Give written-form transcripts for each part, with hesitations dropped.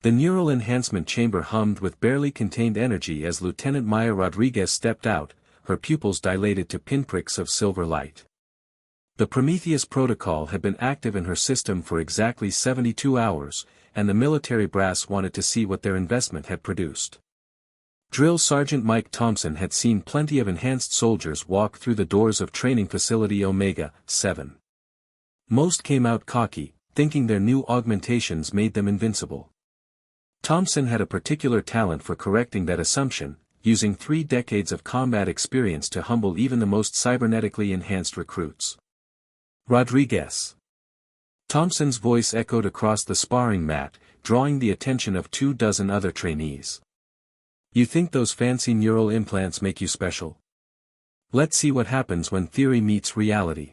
The neural enhancement chamber hummed with barely contained energy as Lieutenant Maya Rodriguez stepped out, her pupils dilated to pinpricks of silver light. The Prometheus protocol had been active in her system for exactly 72 hours, and the military brass wanted to see what their investment had produced. Drill Sergeant Mike Thompson had seen plenty of enhanced soldiers walk through the doors of training facility Omega-7. Most came out cocky, thinking their new augmentations made them invincible. Thompson had a particular talent for correcting that assumption, using 3 decades of combat experience to humble even the most cybernetically enhanced recruits. Rodriguez. Thompson's voice echoed across the sparring mat, drawing the attention of 24 other trainees. You think those fancy neural implants make you special? Let's see what happens when theory meets reality.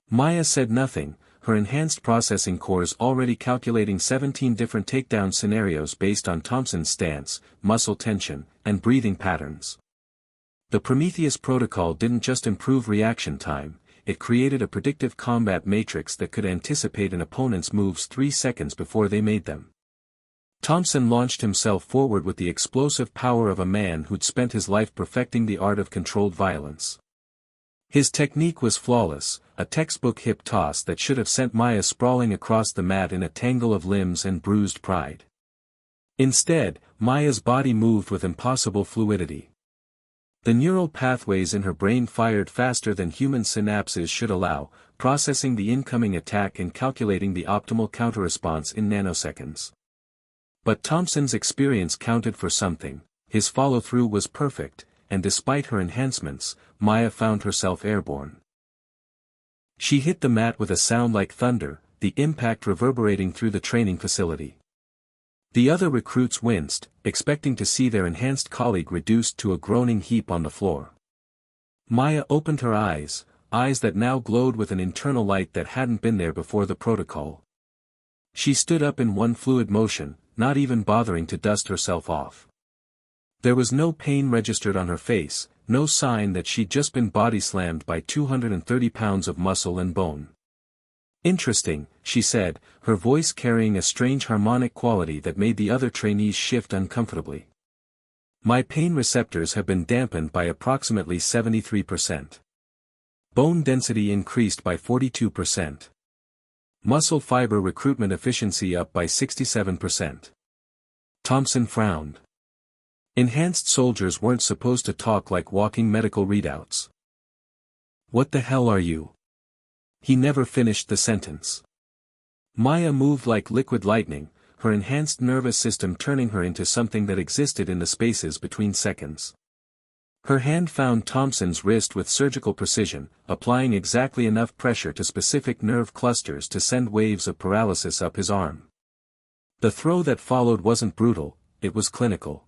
Maya said nothing, her enhanced processing cores already calculating 17 different takedown scenarios based on Thompson's stance, muscle tension, and breathing patterns. The Prometheus protocol didn't just improve reaction time, it created a predictive combat matrix that could anticipate an opponent's moves 3 seconds before they made them. Thompson launched himself forward with the explosive power of a man who'd spent his life perfecting the art of controlled violence. His technique was flawless, a textbook hip toss that should have sent Maya sprawling across the mat in a tangle of limbs and bruised pride. Instead, Maya's body moved with impossible fluidity. The neural pathways in her brain fired faster than human synapses should allow, processing the incoming attack and calculating the optimal counterresponse in nanoseconds. But Thompson's experience counted for something, his follow-through was perfect, and despite her enhancements, Maya found herself airborne. She hit the mat with a sound like thunder, the impact reverberating through the training facility. The other recruits winced, expecting to see their enhanced colleague reduced to a groaning heap on the floor. Maya opened her eyes that now glowed with an internal light that hadn't been there before the protocol. She stood up in one fluid motion, not even bothering to dust herself off. There was no pain registered on her face, no sign that she'd just been body-slammed by 230 pounds of muscle and bone. Interesting, she said, her voice carrying a strange harmonic quality that made the other trainees shift uncomfortably. My pain receptors have been dampened by approximately 73%. Bone density increased by 42%. Muscle fiber recruitment efficiency up by 67%. Thompson frowned. Enhanced soldiers weren't supposed to talk like walking medical readouts. What the hell are you? He never finished the sentence. Maya moved like liquid lightning, her enhanced nervous system turning her into something that existed in the spaces between seconds. Her hand found Thompson's wrist with surgical precision, applying exactly enough pressure to specific nerve clusters to send waves of paralysis up his arm. The throw that followed wasn't brutal, it was clinical.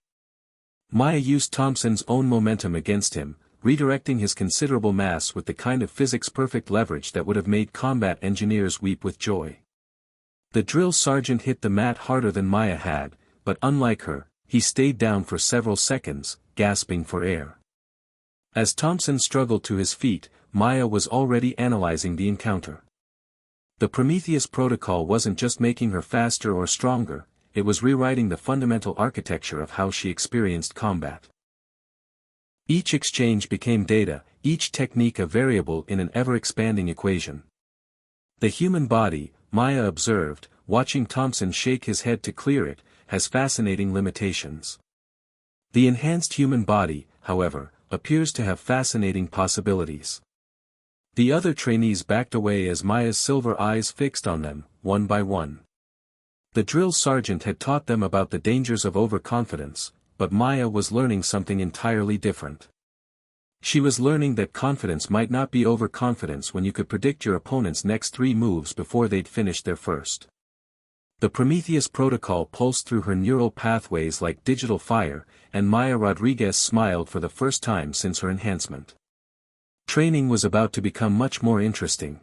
Maya used Thompson's own momentum against him, redirecting his considerable mass with the kind of physics-perfect leverage that would have made combat engineers weep with joy. The drill sergeant hit the mat harder than Maya had, but unlike her, he stayed down for several seconds, gasping for air. As Thompson struggled to his feet, Maya was already analyzing the encounter. The Prometheus protocol wasn't just making her faster or stronger, it was rewriting the fundamental architecture of how she experienced combat. Each exchange became data, each technique a variable in an ever-expanding equation. The human body, Maya observed, watching Thompson shake his head to clear it, has fascinating limitations. The enhanced human body, however, appears to have fascinating possibilities. The other trainees backed away as Maya's silver eyes fixed on them, one by one. The drill sergeant had taught them about the dangers of overconfidence, but Maya was learning something entirely different. She was learning that confidence might not be overconfidence when you could predict your opponent's next 3 moves before they'd finished their first. The Prometheus protocol pulsed through her neural pathways like digital fire, and Maya Rodriguez smiled for the first time since her enhancement. Training was about to become much more interesting.